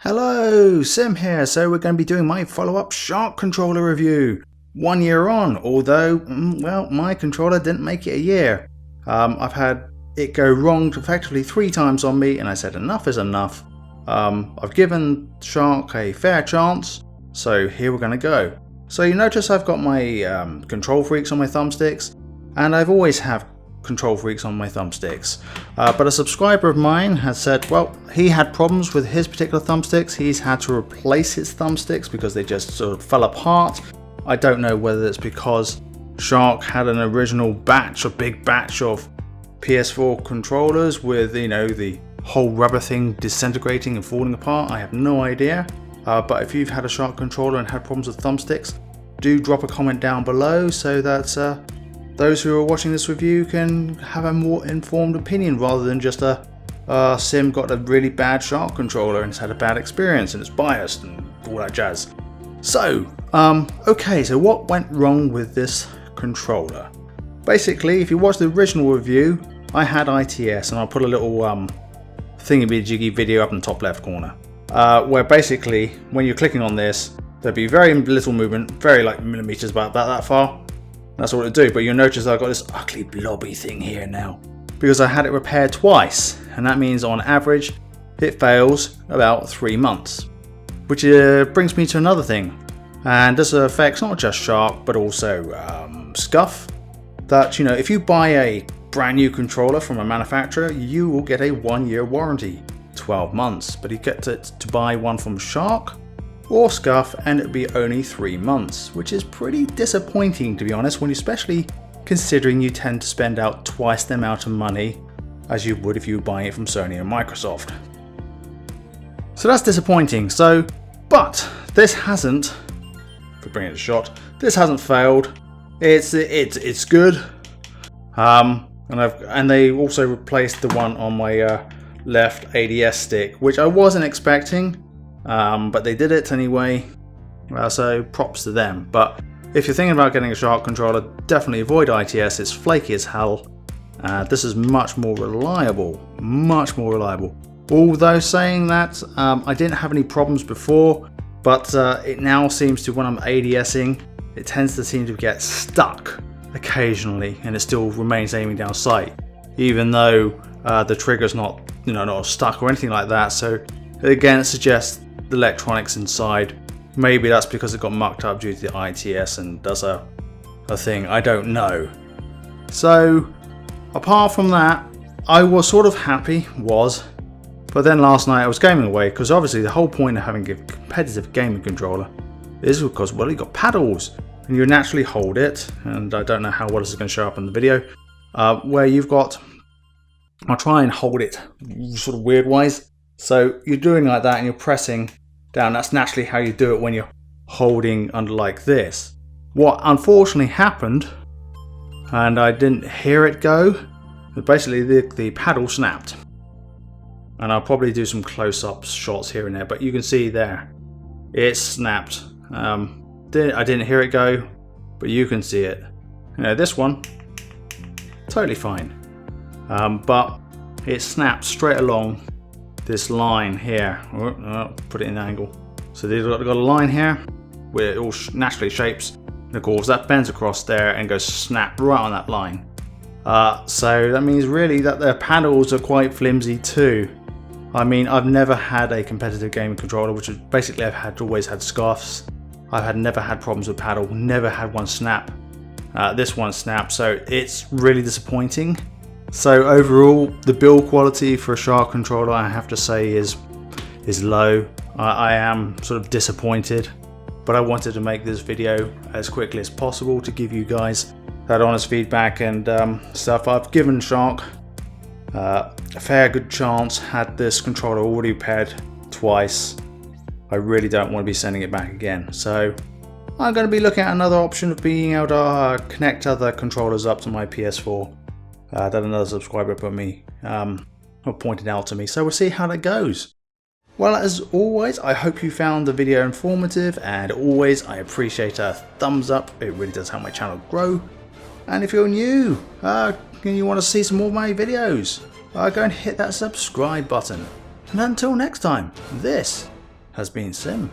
Hello, Sim here. So we're going to be doing my follow-up SharQ Controller review. 1 year on, although, well, my controller didn't make it a year. I've had it go wrong effectively 3 times on me, and I said enough is enough. I've given SharQ a fair chance, so here we're going to go. So you notice I've got my control freaks on my thumbsticks, and I've always have control freaks on my thumbsticks. But a subscriber of mine has said, well, he had problems with his particular thumbsticks. He's had to replace his thumbsticks because they just sort of fell apart. I don't know whether it's because SharQ had an original batch, a big batch of PS4 controllers with, you know, the whole rubber thing disintegrating and falling apart. I have no idea. But if you've had a SharQ controller and had problems with thumbsticks, do drop a comment down below so that those who are watching this review can have a more informed opinion rather than just Sim got a really bad SharQ controller and it's had a bad experience and it's biased and all that jazz. So, okay, so what went wrong with this controller? Basically, if you watch the original review, I had ITS, and I'll put a little thingy-jiggy video up in the top left corner, where basically, when you're clicking on this, there'd be very little movement, very like millimeters, about that far. That's all it do, but you'll notice I've got this ugly blobby thing here now because I had it repaired twice, and that means on average it fails about 3 months, which brings me to another thing, and this affects not just SharQ but also Scuff. That, you know, if you buy a brand new controller from a manufacturer, you will get a 1-year warranty, 12 months, but you get to buy one from SharQ or Scuff and it'd be only 3 months, which is pretty disappointing, to be honest, when especially considering you tend to spend out twice the amount of money as you would if you were buying it from Sony and Microsoft. So that's disappointing. So, but this hasn't, for bringing it a shot, this hasn't failed. It's good. And they also replaced the one on my left ADS stick, which I wasn't expecting. But they did it anyway, so props to them. But if you're thinking about getting a SharQ controller, definitely avoid ITS. It's flaky as hell. This is much more reliable, Although saying that, I didn't have any problems before, but it now seems to, when I'm ADSing, it tends to seem to get stuck occasionally, and it still remains aiming down sight, even though the trigger's not stuck or anything like that. So again, it suggests the electronics inside, maybe that's because it got mucked up due to the ITS and does a thing, I don't know. So apart from that, I was sort of happy, but then last night I was gaming away, because obviously the whole point of having a competitive gaming controller is because, well, you got paddles and you naturally hold it, and I don't know how well this is going to show up in the video, where you've got, I'll try and hold it sort of weird wise. So you're doing like that and you're pressing down. That's naturally how you do it when you're holding under like this. What unfortunately happened, and I didn't hear it go, but basically the paddle snapped. And I'll probably do some close-up shots here and there, but you can see there, it snapped. I didn't hear it go, but you can see it. You know, this one, totally fine. But it snapped straight along this line here. Put it in an angle. So they've got a line here where it all naturally shapes, and of course that bends across there and goes snap right on that line. So that means really that their paddles are quite flimsy too. I mean, I've never had a competitive gaming controller, which is basically I've always had scuffs. I've never had problems with paddle, never had one snap. This one snapped, so it's really disappointing. So overall, the build quality for a SharQ controller, I have to say, is low. I am sort of disappointed, but I wanted to make this video as quickly as possible to give you guys that honest feedback and stuff. I've given SharQ a fair good chance. Had this controller already repaired twice, I really don't want to be sending it back again. So I'm going to be looking at another option of being able to connect other controllers up to my PS4. That another subscriber pointed out to me, so we'll see how that goes. Well, as always, I hope you found the video informative, and always I appreciate a thumbs up. It really does help my channel grow. And if you're new and you want to see some more of my videos, go and hit that subscribe button. And until next time, this has been Sim.